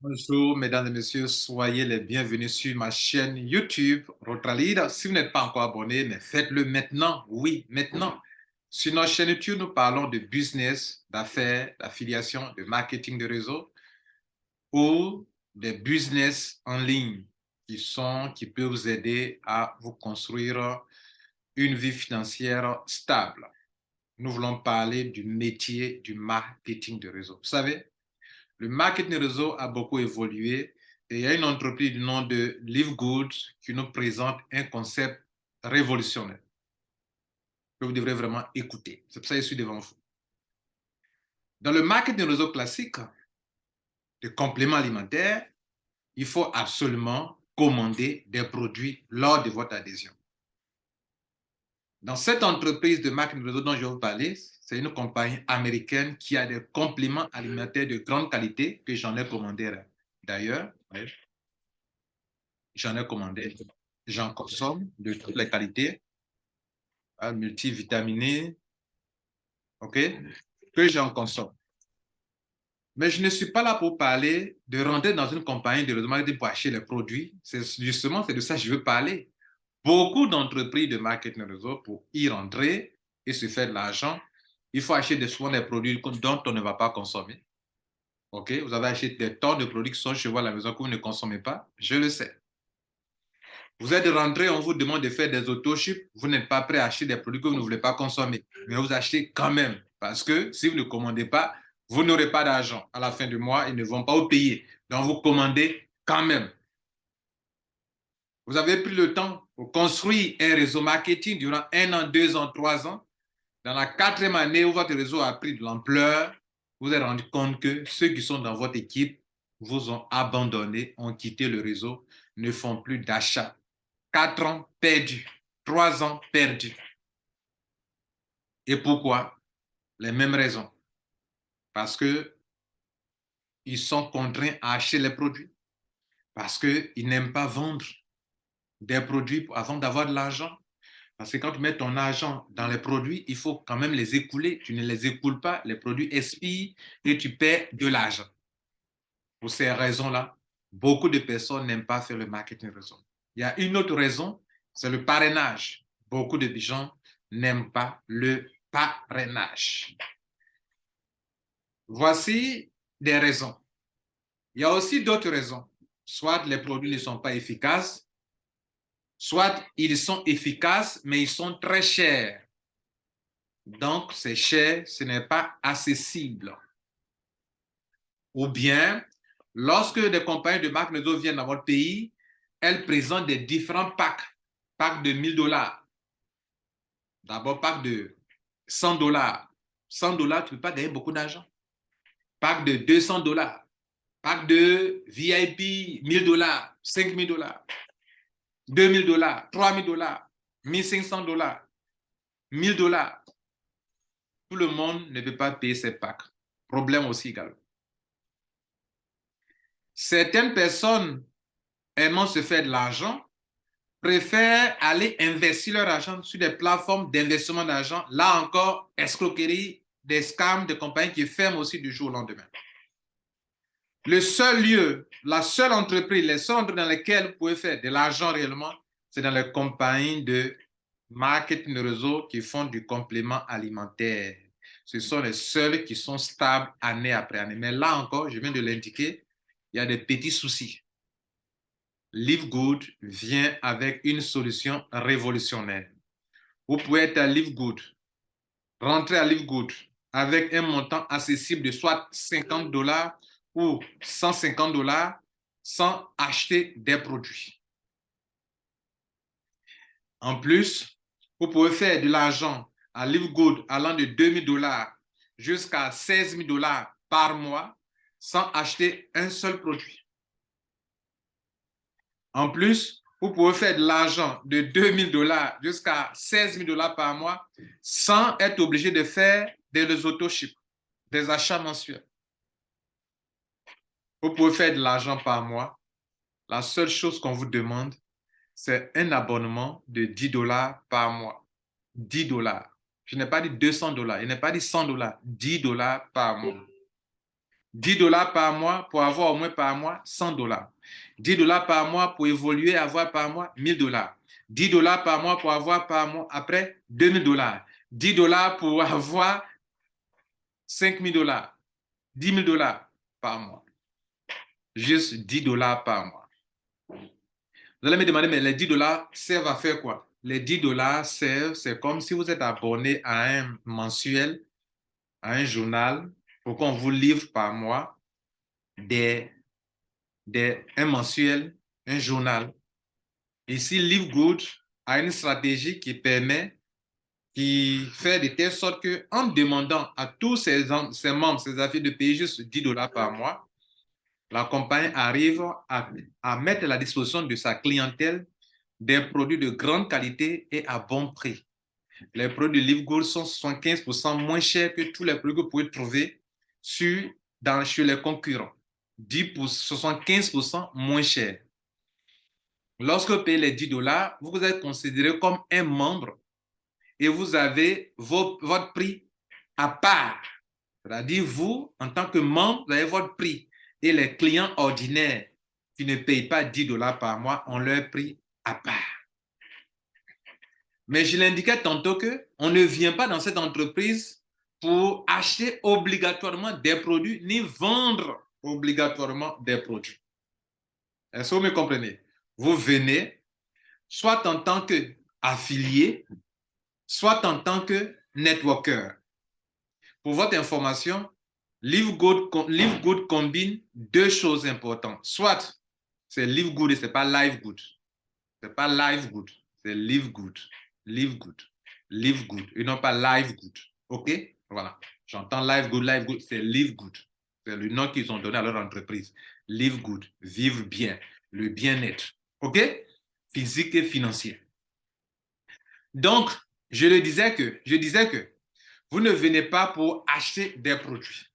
Bonjour, mesdames et messieurs, soyez les bienvenus sur ma chaîne YouTube Rotralida. Si vous n'êtes pas encore abonné, mais faites-le maintenant. Oui, maintenant. Sur notre chaîne YouTube, nous parlons de business, d'affaires, d'affiliation, de marketing de réseau ou des business en ligne qui peuvent vous aider à vous construire une vie financière stable. Nous voulons parler du métier du marketing de réseau. Vous savez, le marketing réseau a beaucoup évolué et il y a une entreprise du nom de LiveGood qui nous présente un concept révolutionnaire que vous devrez vraiment écouter. C'est pour ça que je suis devant vous. Dans le marketing réseau classique de compléments alimentaires, il faut absolument commander des produits lors de votre adhésion. Dans cette entreprise de marketing réseau dont je vais vous parler, c'est une compagnie américaine qui a des compléments alimentaires de grande qualité que j'en ai commandé d'ailleurs. J'en ai commandé, j'en consomme de toutes les qualités, multivitaminés, ok, que j'en consomme. Mais je ne suis pas là pour parler de rentrer dans une compagnie de marketing pour acheter les produits. C'est justement, c'est de ça que je veux parler. Beaucoup d'entreprises de marketing réseau, pour y rentrer et se faire de l'argent, il faut acheter souvent des produits dont on ne va pas consommer. Ok, vous avez acheté des tonnes de produits qui sont chez vous à la maison que vous ne consommez pas, je le sais. Vous êtes rentré, on vous demande de faire des auto-ship, vous n'êtes pas prêt à acheter des produits que vous ne voulez pas consommer, mais vous achetez quand même, parce que si vous ne commandez pas, vous n'aurez pas d'argent. À la fin du mois, ils ne vont pas vous payer. Donc, vous commandez quand même. Vous avez pris le temps pour construire un réseau marketing durant 1 an, 2 ans, 3 ans. Dans la 4e année où votre réseau a pris de l'ampleur, vous vous êtes rendu compte que ceux qui sont dans votre équipe vous ont abandonné, ont quitté le réseau, ne font plus d'achat. 4 ans perdus, 3 ans perdus. Et pourquoi? Les mêmes raisons. Parce qu'ils sont contraints à acheter les produits. Parce qu'ils n'aiment pas vendre des produits avant d'avoir de l'argent. Parce que quand tu mets ton argent dans les produits, il faut quand même les écouler. Tu ne les écoules pas, les produits expirent et tu perds de l'argent. Pour ces raisons-là, beaucoup de personnes n'aiment pas faire le marketing réseau. Il y a une autre raison, c'est le parrainage. Beaucoup de gens n'aiment pas le parrainage. Voici des raisons. Il y a aussi d'autres raisons. Soit les produits ne sont pas efficaces, soit ils sont efficaces, mais ils sont très chers. Donc, c'est cher, ce n'est pas accessible. Ou bien, lorsque des compagnies de marque réseau viennent dans votre pays, elles présentent des différents packs. Pack de 1000 $. D'abord, pack de 100 $. 100 $, tu ne peux pas gagner beaucoup d'argent. Pack de 200 $. Pack de VIP, 1000 $, 5000 $, 2000 $, 3000 $, 1500 $, 1000 $. Tout le monde ne peut pas payer ces packs. Problème aussi également. Certaines personnes aimant se faire de l'argent préfèrent aller investir leur argent sur des plateformes d'investissement d'argent. Là encore, escroquerie, des scams, des compagnies qui ferment aussi du jour au lendemain. Le seul lieu, la seule entreprise, les seuls entreprises dans lesquelles vous pouvez faire de l'argent réellement, c'est dans les compagnies de marketing de réseau qui font du complément alimentaire. Ce sont les seuls qui sont stables année après année. Mais là encore, je viens de l'indiquer, il y a des petits soucis. LiveGood vient avec une solution révolutionnaire. Vous pouvez être à LiveGood, rentrer à LiveGood avec un montant accessible de soit 50 $ ou 150 $ sans acheter des produits. En plus, vous pouvez faire de l'argent à LiveGood allant de 2000 $ jusqu'à 16 000 $ par mois sans acheter un seul produit. En plus, vous pouvez faire de l'argent de 2000 $ jusqu'à 16 000 $ par mois sans être obligé de faire des auto-ship, des achats mensuels. Vous pouvez faire de l'argent par mois. La seule chose qu'on vous demande, c'est un abonnement de 10 $ par mois. 10 $. Je n'ai pas dit 200 $, je n'ai pas dit 100 $, 10 $ par mois. $10 par mois pour avoir au moins par mois $100. $10 par mois pour évoluer, avoir par mois $1000. $10 par mois pour avoir par mois après $2000. $10 pour avoir $5000. $10 000 par mois. Juste $10 par mois. Vous allez me demander, mais les $10 servent à faire quoi? Les $10 servent, c'est comme si vous êtes abonné à un mensuel, à un journal, pour qu'on vous livre par mois un mensuel, un journal. Ici, Live Good a une stratégie qui fait de telle sorte qu'en demandant à tous ses membres, ses affiliés de payer juste $10 par mois, la compagnie arrive à mettre à la disposition de sa clientèle des produits de grande qualité et à bon prix. Les produits de Live Good sont 75% moins chers que tous les produits que vous pouvez trouver chez les concurrents. 75% moins chers. Lorsque vous payez les $10, vous êtes considéré comme un membre et vous avez votre prix à part. C'est-à-dire, vous, en tant que membre, vous avez votre prix. Et les clients ordinaires qui ne payent pas $10 par mois ont leur prix à part. Mais je l'indiquais tantôt qu'on ne vient pas dans cette entreprise pour acheter obligatoirement des produits ni vendre obligatoirement des produits. Est-ce que vous me comprenez? Vous venez soit en tant qu'affilié, soit en tant que networker. Pour votre information, Live Good combine deux choses importantes. Soit c'est Live Good et ce n'est pas Live Good. Ce n'est pas Live Good, c'est Live Good. Live Good. Live Good. Et non pas Live Good. OK? Voilà. J'entends Live Good, c'est Live Good. C'est le nom qu'ils ont donné à leur entreprise. Live Good. Vivre bien. Le bien-être. OK? Physique et financier. Donc, je disais que vous ne venez pas pour acheter des produits,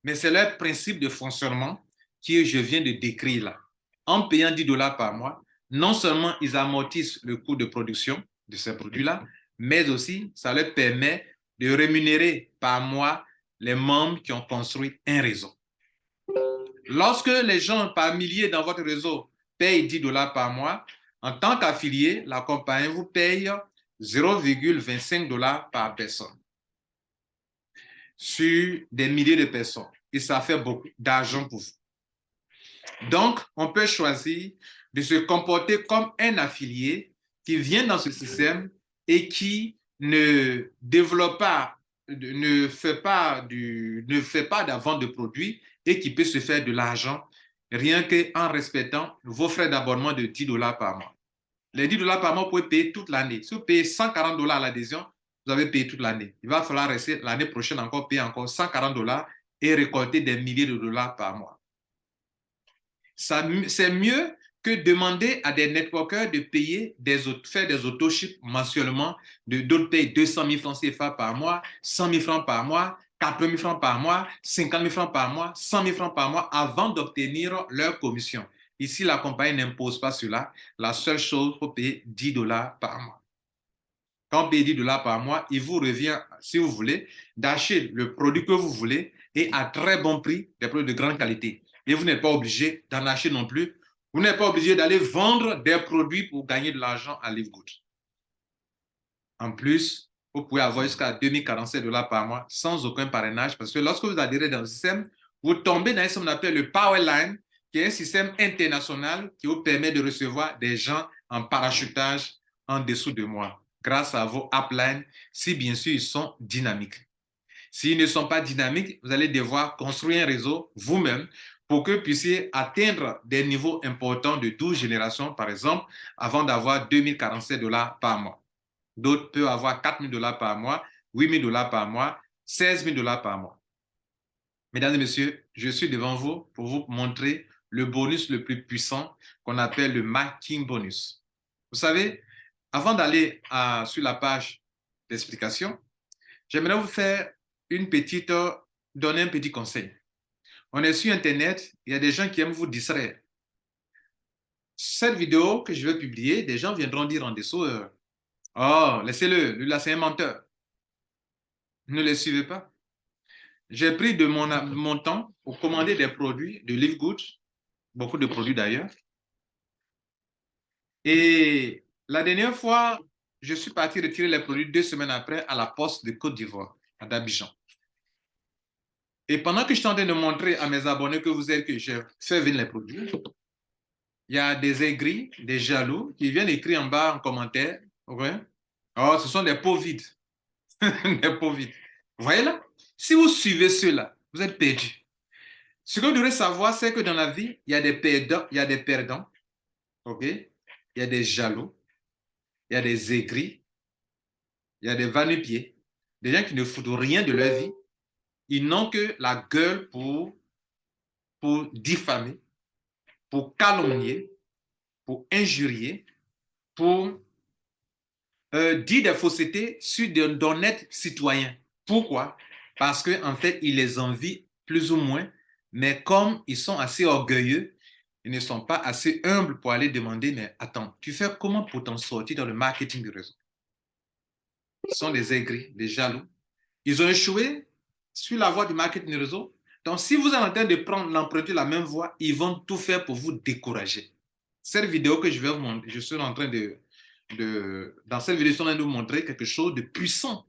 mais c'est leur principe de fonctionnement que je viens de décrire là. En payant $10 par mois, non seulement ils amortissent le coût de production de ces produits-là, mais aussi ça leur permet de rémunérer par mois les membres qui ont construit un réseau. Lorsque les gens par milliers dans votre réseau payent $10 par mois, en tant qu'affilié, la compagnie vous paye $0,25 par personne sur des milliers de personnes. Et ça fait beaucoup d'argent pour vous. Donc, on peut choisir de se comporter comme un affilié qui vient dans ce système et qui ne développe pas, ne fait pas de la vente de produits et qui peut se faire de l'argent rien qu'en respectant vos frais d'abonnement de $10 par mois. Les $10 par mois, vous pouvez payer toute l'année. Si vous payez $140 à l'adhésion, vous avez payé toute l'année. Il va falloir rester l'année prochaine encore payer encore $140 et récolter des milliers de dollars par mois. C'est mieux que demander à des networkers de payer faire des auto-ships mensuellement, d'autres payent 200 000 francs CFA par mois, 100 000 francs par mois, 80 000 francs par mois, 50 000 francs par mois, 100 000 francs par mois avant d'obtenir leur commission. Ici, la compagnie n'impose pas cela. La seule chose, il faut payer $10 par mois. Quand vous payez $10 par mois, il vous revient, si vous voulez, d'acheter le produit que vous voulez et à très bon prix, des produits de grande qualité. Et vous n'êtes pas obligé d'en acheter non plus. Vous n'êtes pas obligé d'aller vendre des produits pour gagner de l'argent à Live Good. En plus, vous pouvez avoir jusqu'à $2047 par mois sans aucun parrainage parce que lorsque vous adhérez dans le système, vous tombez dans ce qu'on appelle le Powerline, qui est un système international qui vous permet de recevoir des gens en parachutage en dessous de moi grâce à vos uplines, si bien sûr ils sont dynamiques. S'ils ne sont pas dynamiques, vous allez devoir construire un réseau vous-même pour que vous puissiez atteindre des niveaux importants de 12 générations, par exemple, avant d'avoir $2047 par mois. D'autres peuvent avoir $4000 par mois, $8000 par mois, $16 000 par mois. Mesdames et messieurs, je suis devant vous pour vous montrer le bonus le plus puissant qu'on appelle le Marketing Bonus. Vous savez, avant d'aller sur la page d'explication, j'aimerais vous faire donner un petit conseil. On est sur Internet, il y a des gens qui aiment vous distraire. Cette vidéo que je vais publier, des gens viendront dire en dessous, oh, laissez-le, lui là c'est un menteur. Ne le suivez pas. J'ai pris de mon temps pour commander des produits de Live Good, beaucoup de produits d'ailleurs. Et la dernière fois, je suis parti retirer les produits 2 semaines après à la poste de Côte d'Ivoire, à d'Abidjan. Et pendant que je suis en train de montrer à mes abonnés que j'ai fait venir les produits, il y a des aigris, des jaloux qui viennent écrire en bas en commentaire. Okay? Oh, ce sont des pots vides. Des pots vides. Vous voyez là? Si vous suivez ceux-là, vous êtes perdu. Ce que vous devez savoir, c'est que dans la vie, il y a des perdants, il y a des perdants, ok? Il y a des jaloux, il y a des aigris, il y a des va-nu-pieds, des gens qui ne foutent rien de leur vie. Ils n'ont que la gueule pour diffamer, pour calomnier, pour injurier, pour dire des faussetés sur d'honnêtes citoyens. Pourquoi? Parce qu'en fait, ils les envient plus ou moins, mais comme ils sont assez orgueilleux, ils ne sont pas assez humbles pour aller demander, mais attends, tu fais comment pour t'en sortir dans le marketing du réseau? Ils sont des aigris, des jaloux. Ils ont échoué sur la voie du marketing du réseau. Donc, si vous êtes en train de l'emprunter la même voie, ils vont tout faire pour vous décourager. Cette vidéo que je vais vous montrer, je suis en train dans cette vidéo, je suis en train de vous montrer quelque chose de puissant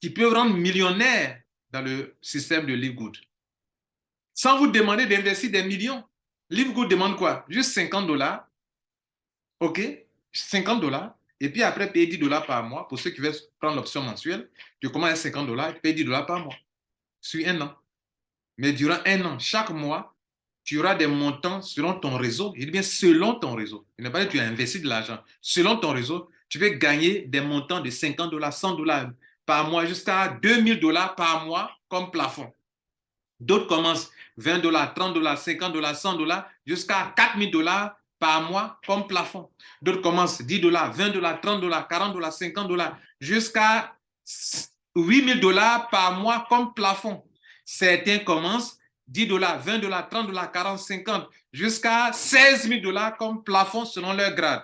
qui peut rendre millionnaire dans le système de Live Good. Sans vous demander d'investir des millions. Live Good demande quoi? Juste $50. OK? $50. Et puis après, payer $10 par mois. Pour ceux qui veulent prendre l'option mensuelle, tu commences à $50 et tu payes $10 par mois. Sur un an. Mais durant un an, chaque mois, tu auras des montants selon ton réseau. Je dis bien selon ton réseau. Il n'est pas que tu as investi de l'argent. Selon ton réseau, tu peux gagner des montants de $50, $100 par mois jusqu'à $2000 par mois comme plafond. D'autres commencent $20, $30, $50, $100 jusqu'à $4000 par mois comme plafond. D'autres commencent $10, $20, $30, $40, $50 jusqu'à $8000 par mois comme plafond. Certains commencent $10, $20, $30, $40, $50 jusqu'à $16 000 comme plafond selon leur grade.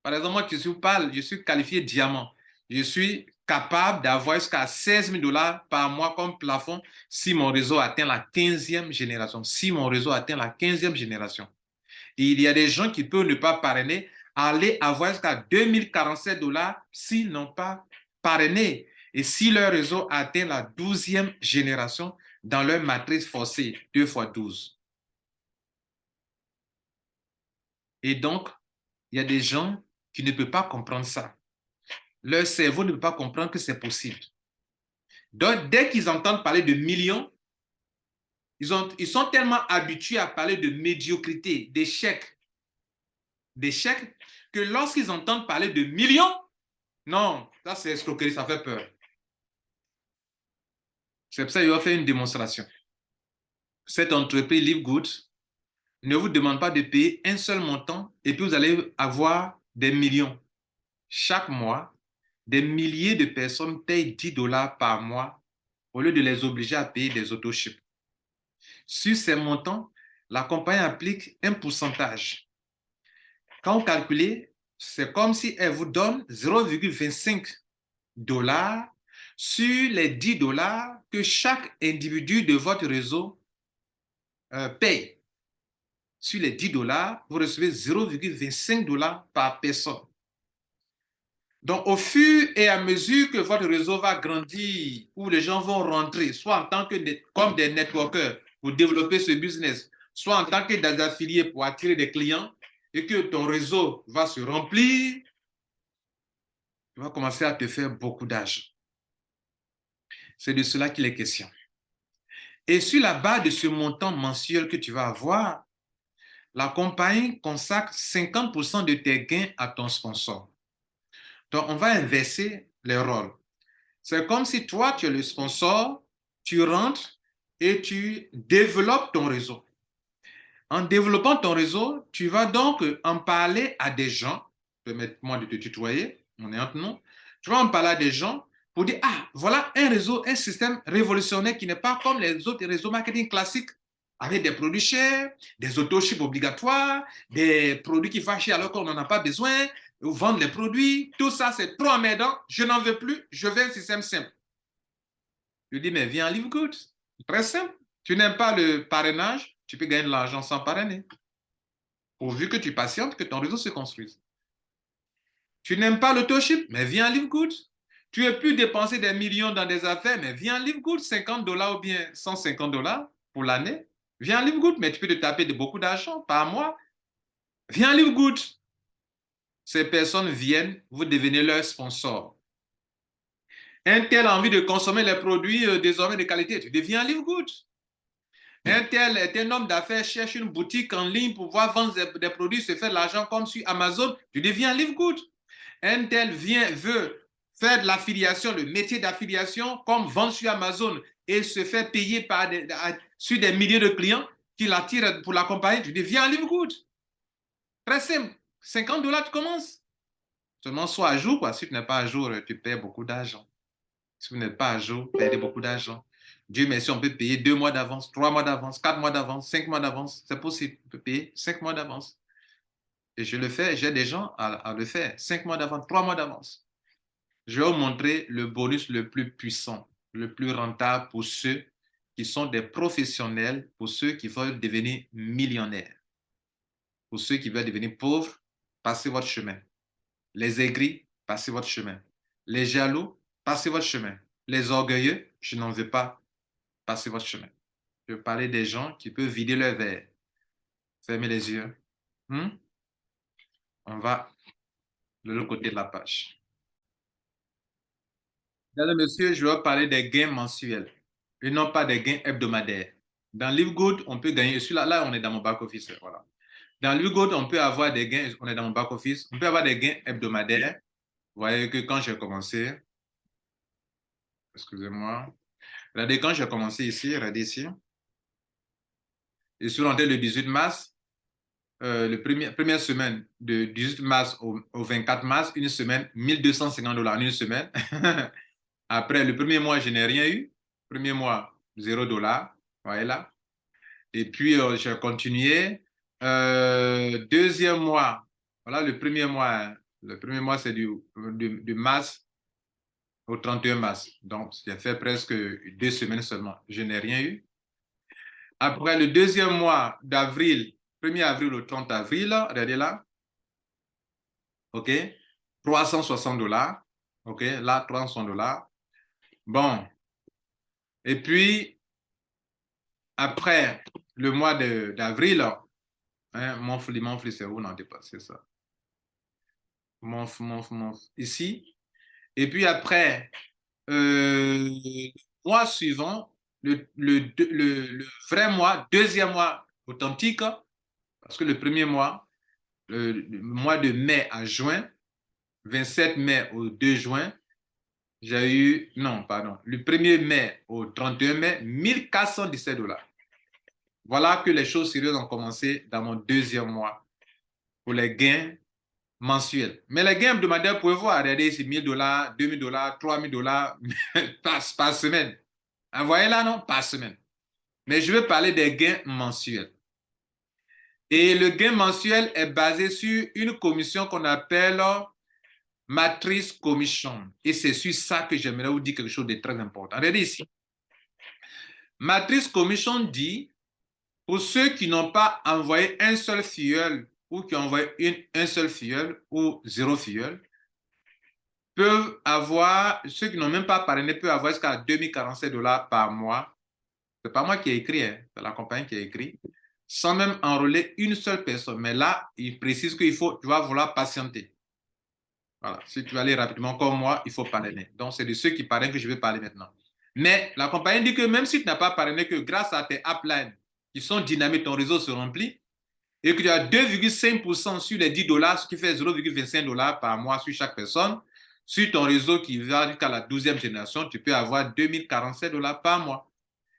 Par exemple, moi, je suis qualifié diamant. Je suis capable d'avoir jusqu'à $16 000 par mois comme plafond si mon réseau atteint la 15e génération. Si mon réseau atteint la 15e génération. Et il y a des gens qui peuvent ne pas parrainer, aller avoir jusqu'à $2047 s'ils n'ont pas parrainé. Et si leur réseau atteint la 12e génération dans leur matrice forcée, 2 x 12. Et donc, il y a des gens qui ne peuvent pas comprendre ça. Leur cerveau ne peut pas comprendre que c'est possible. Donc, dès qu'ils entendent parler de millions, ils sont tellement habitués à parler de médiocrité, d'échec, que lorsqu'ils entendent parler de millions, non, ça c'est escroquerie, ça fait peur. C'est pour ça qu'il va faire une démonstration. Cette entreprise Live Good ne vous demande pas de payer un seul montant et puis vous allez avoir des millions. Chaque mois, des milliers de personnes payent $10 par mois au lieu de les obliger à payer des autochips. Sur ces montants, la compagnie applique un pourcentage. Quand vous calculez, c'est comme si elle vous donne $0,25 sur les $10 que chaque individu de votre réseau paye. Sur les $10, vous recevez $0,25 par personne. Donc, au fur et à mesure que votre réseau va grandir, où les gens vont rentrer, soit en tant que comme des networkers pour développer ce business, soit en tant que des affiliés pour attirer des clients, et que ton réseau va se remplir, tu vas commencer à te faire beaucoup d'argent. C'est de cela qu'il est question. Et sur la base de ce montant mensuel que tu vas avoir, la compagnie consacre 50% de tes gains à ton sponsor. Donc, on va inverser les rôles. C'est comme si toi, tu es le sponsor, tu rentres et tu développes ton réseau. En développant ton réseau, tu vas donc en parler à des gens, permette-moi de te tutoyer, on est entre nous, tu vas en parler à des gens pour dire, ah, voilà un réseau, un système révolutionnaire qui n'est pas comme les autres réseaux marketing classiques, avec des produits chers, des autochips obligatoires, des produits qui fâchent alors qu'on n'en a pas besoin, vendre les produits, tout ça c'est trop emmerdant, je n'en veux plus, je veux un système simple. Je dis, mais viens en Live Good. Très simple. Tu n'aimes pas le parrainage, tu peux gagner de l'argent sans parrainer. Pourvu que tu patientes, que ton réseau se construise. Tu n'aimes pas l'autoship, mais viens en Livegood. Tu veux plus dépenser des millions dans des affaires, mais viens en Livegood, $50 ou bien $150 pour l'année. Viens en Livegood, mais tu peux te taper de beaucoup d'argent par mois. Viens en Livegood. Ces personnes viennent, vous devenez leur sponsor. Un tel a envie de consommer les produits désormais de qualité, tu deviens Livegood. Un tel est un homme d'affaires, cherche une boutique en ligne pour pouvoir vendre des produits, se faire de l'argent comme sur Amazon, tu deviens Livegood. Un tel veut faire de l'affiliation, le métier d'affiliation, comme vendre sur Amazon et se faire payer sur des milliers de clients qui l'attirent pour l'accompagner, tu deviens Livegood. Très simple. $50, tu commences. Seulement sois à jour, quoi. Si tu n'es pas à jour, tu perds beaucoup d'argent. Si vous n'êtes pas à jour, vous perdez beaucoup d'argent. Dieu merci, on peut payer 2 mois d'avance, 3 mois d'avance, 4 mois d'avance, 5 mois d'avance. C'est possible. On peut payer 5 mois d'avance. Et je le fais, j'ai des gens à le faire. 5 mois d'avance, 3 mois d'avance. Je vais vous montrer le bonus le plus puissant, le plus rentable pour ceux qui sont des professionnels, pour ceux qui veulent devenir millionnaires. Pour ceux qui veulent devenir pauvres, passez votre chemin. Les aigris, passez votre chemin. Les jaloux, passez votre chemin. Les orgueilleux, je n'en veux pas, passez votre chemin. Je parlais des gens qui peuvent vider leur verre. Fermez les yeux. On va de l'autre côté de la page. Mesdames et messieurs, je vais vous parler des gains mensuels et non pas des gains hebdomadaires. Dans Livegood, on peut gagner. Là, on est dans mon back-office. Voilà. Dans Livegood, on peut avoir des gains. On est dans mon back-office. On peut avoir des gains hebdomadaires. Vous voyez que quand j'ai commencé, excusez-moi, regardez, quand j'ai commencé ici, regardez ici, je suis rentré le 18 mars, première semaine de 18 mars au 24 mars, une semaine, $1 250 en une semaine. Après, le premier mois, je n'ai rien eu. Premier mois, $0. Voyez là. Et puis, j'ai continué. Deuxième mois, voilà le premier mois. Le premier mois, c'est du mars au 31 mars. Donc, j'ai fait presque 2 semaines seulement. Je n'ai rien eu. Après le deuxième mois d'avril, 1er avril au 30 avril, regardez là. OK? $360. OK? Là, $360. Bon. Et puis, après le mois d'avril, hein, monthly, c'est où? Non, c'est ça. Month. Ici. Et puis après, mois suivant, le vrai mois, deuxième mois authentique, parce que le premier mois, le mois de mai à juin, 27 mai au 2 juin, j'ai eu, non, pardon, le 1er mai au 31 mai, $1 417. Voilà que les choses sérieuses ont commencé dans mon deuxième mois pour les gains mensuels. Mais les gains hebdomadaires, vous pouvez voir, regardez ici, $1 000, $2 000, $3 000 par semaine. Vous voyez là, non? Par semaine. Mais je veux parler des gains mensuels. Et le gain mensuel est basé sur une commission qu'on appelle Matrice Commission. Et c'est sur ça que j'aimerais vous dire quelque chose de très important. Regardez ici. Matrice Commission dit, pour ceux qui n'ont pas envoyé un seul filleul ou qui ont envoyé un seul filleul ou 0 filleul, peuvent avoir, ceux qui n'ont même pas parrainé peuvent avoir jusqu'à $2 047 par mois. Ce n'est pas moi qui ai écrit, hein, c'est la compagnie qui a écrit, sans même enrôler une seule personne. Mais là, il précise qu'il faut, tu vas vouloir patienter. Voilà. Si tu veux aller rapidement comme moi, il faut parrainer. Donc, c'est de ceux qui parrainent que je vais parler maintenant. Mais la compagnie dit que même si tu n'as pas parrainé, que grâce à tes uplines qui sont dynamiques, ton réseau se remplit et que tu as 2,5% sur les $10, ce qui fait $0,25 par mois sur chaque personne, sur ton réseau qui va jusqu'à la 12e génération, tu peux avoir $2 047 par mois.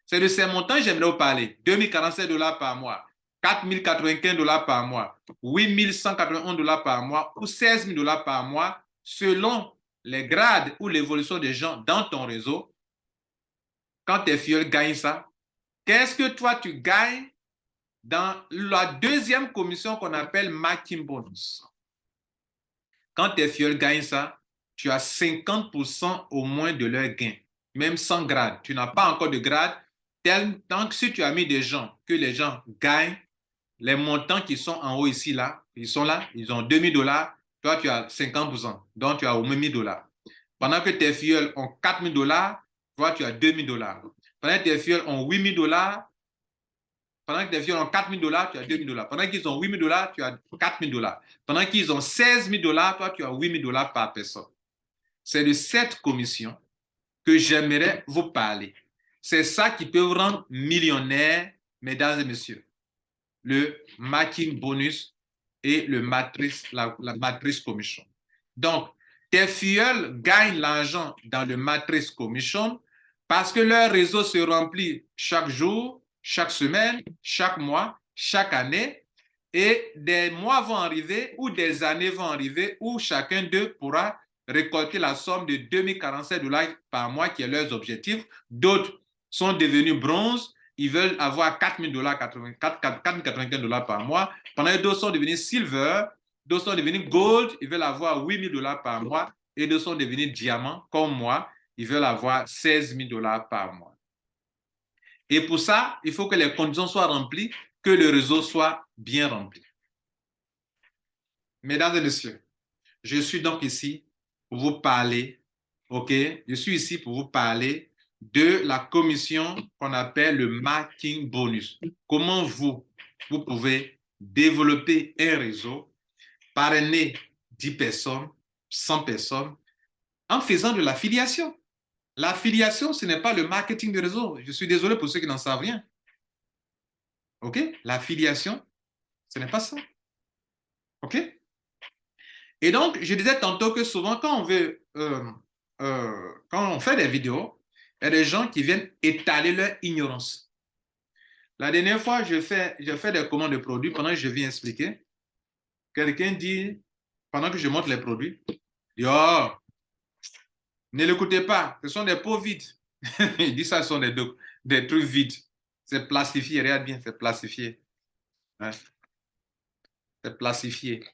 C'est de ces montants que j'aimerais vous parler. $2 047 par mois, $4 095 par mois, $8 191 par mois ou $16 000 par mois selon les grades ou l'évolution des gens dans ton réseau. Quand tes filleuls gagnent ça, qu'est-ce que toi tu gagnes dans la deuxième commission qu'on appelle Matching Bonus? Quand tes filleuls gagnent ça, tu as 50% au moins de leur gain, même sans grade. Tu n'as pas encore de grade. tant que si tu as mis des gens, que les gens gagnent, les montants qui sont en haut ici, là, ils sont là, ils ont 2000 $, toi tu as 50%, donc tu as au moins 1000 $. Pendant que tes filleuls ont 4000 $, toi tu as 2000 $. Pendant que tes filleuls ont 8000 $, pendant que tes filleuls ont 4000 $, tu as 2000 $. Pendant qu'ils ont 8000 $, tu as 4000 $. Pendant qu'ils ont 16 000 $, toi tu as 8000 $ par personne. C'est de cette commission que j'aimerais vous parler. C'est ça qui peut vous rendre millionnaire, mesdames et messieurs. Le matching bonus et la matrice commission. Donc, tes filleuls gagnent l'argent dans le matrice commission parce que leur réseau se remplit chaque jour, chaque semaine, chaque mois, chaque année, et des mois vont arriver ou des années vont arriver où chacun d'eux pourra récolter la somme de 2047 $ par mois qui est leur objectif. D'autres sont devenus bronze, ils veulent avoir 4000 $, 495 $ par mois. Pendant que d'autres sont devenus silver, d'autres sont devenus gold, ils veulent avoir 8000 $ par mois. Et d'autres sont devenus diamants, comme moi, ils veulent avoir 16 000 $ par mois. Et pour ça, il faut que les conditions soient remplies, que le réseau soit bien rempli. Mesdames et messieurs, je suis donc ici pour vous parler, ok? Je suis ici pour vous parler de la commission qu'on appelle le marketing bonus. Comment vous pouvez développer un réseau, parrainer 10 personnes, 100 personnes, en faisant de l'affiliation. L'affiliation, ce n'est pas le marketing de réseau. Je suis désolé pour ceux qui n'en savent rien. OK? L'affiliation, ce n'est pas ça. OK? Et donc, je disais tantôt que souvent, quand on fait des vidéos, il y a des gens qui viennent étaler leur ignorance. La dernière fois, je fais des commandes de produits pendant que je viens expliquer. Quelqu'un dit, pendant que je montre les produits, oh, ne l'écoutez pas, ce sont des pots vides. Il dit ça, ce sont des trucs vides. C'est plastifié, regarde bien, c'est plastifié. Ouais. C'est plastifié.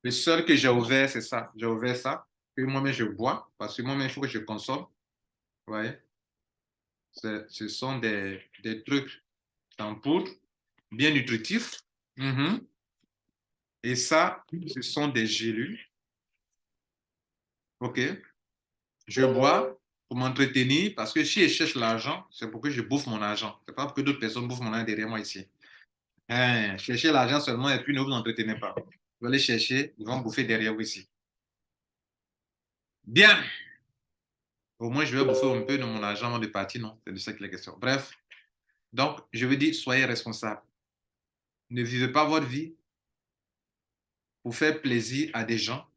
Le seul que j'ai ouvert, c'est ça. J'ai ouvert ça. Et moi-même, je bois, parce que moi-même, il faut que je consomme. Vous voyez? Ce sont des trucs en poudre, bien nutritifs. Et ça, ce sont des gélules. OK? Je bois pour m'entretenir, parce que si je cherche l'argent, c'est pour que je bouffe mon argent. Ce n'est pas pour que d'autres personnes bouffent mon argent derrière moi ici. Hein, cherchez l'argent seulement et puis ne vous entretenez pas. Vous allez chercher, ils vont bouffer derrière vous ici. Bien. Au moins, je vais bouffer un peu de mon argent avant de partir, non? C'est de ça qu'il est question. Bref. Donc, je veux dire, soyez responsables. Ne vivez pas votre vie pour faire plaisir à des gens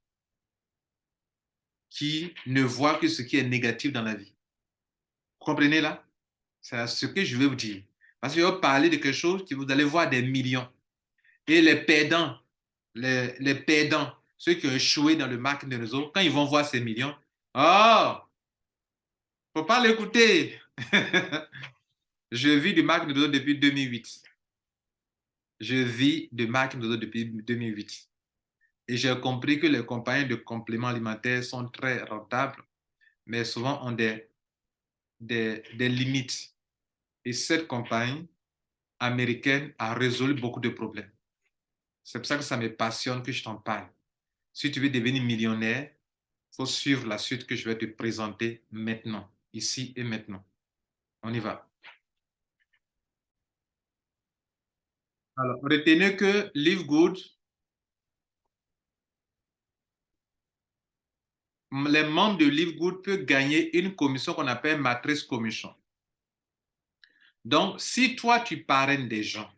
qui ne voient que ce qui est négatif dans la vie. Vous comprenez là? C'est ce que je veux vous dire. Parce que je vais parler de quelque chose que vous allez voir des millions. Et les perdants, les perdants, ceux qui ont échoué dans le marketing de réseau, quand ils vont voir ces millions, oh, faut pas l'écouter. Je vis du marketing de réseau depuis 2008. Je vis de marketing de réseau depuis 2008. Et j'ai compris que les compagnies de compléments alimentaires sont très rentables, mais souvent ont des limites. Et cette compagnie américaine a résolu beaucoup de problèmes. C'est pour ça que ça me passionne que je t'en parle. Si tu veux devenir millionnaire, il faut suivre la suite que je vais te présenter maintenant, ici et maintenant. On y va. Alors, retenez que Live Good, les membres de Live Good peuvent gagner une commission qu'on appelle matrice commission. Donc, si toi, tu parraines des gens,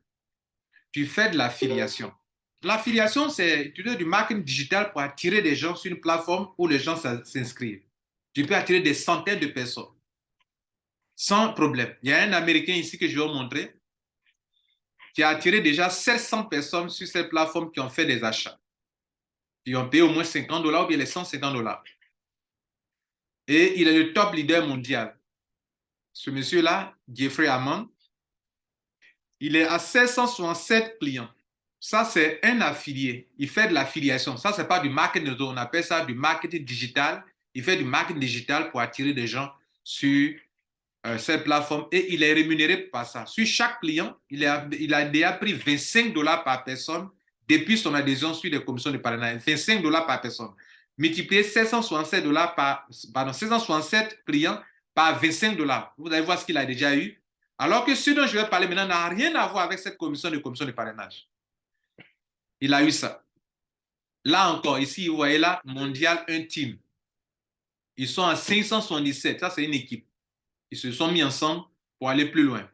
tu fais de l'affiliation. L'affiliation, c'est du marketing digital pour attirer des gens sur une plateforme où les gens s'inscrivent. Tu peux attirer des centaines de personnes sans problème. Il y a un Américain ici que je vais vous montrer qui a attiré déjà 700 personnes sur cette plateforme qui ont fait des achats. Qui ont payé au moins 50 $ ou bien les 150 $. Et il est le top leader mondial. Ce monsieur-là, Jeffrey Hammond, il est à 767 clients. Ça, c'est un affilié. Il fait de l'affiliation. Ça, ce n'est pas du marketing, on appelle ça du marketing digital. Il fait du marketing digital pour attirer des gens sur cette plateforme et il est rémunéré par ça. Sur chaque client, il a déjà pris $25 par personne depuis son adhésion sur les commissions de parrainage. $25 par personne. Multiplier $767 pardon, 767 clients par $25. Vous allez voir ce qu'il a déjà eu. Alors que ce dont je vais parler maintenant n'a rien à voir avec cette commission de parrainage. Il a eu ça. Là encore, ici, vous voyez là, Mondial, un team. Ils sont à 577. Ça, c'est une équipe. Ils se sont mis ensemble pour aller plus loin.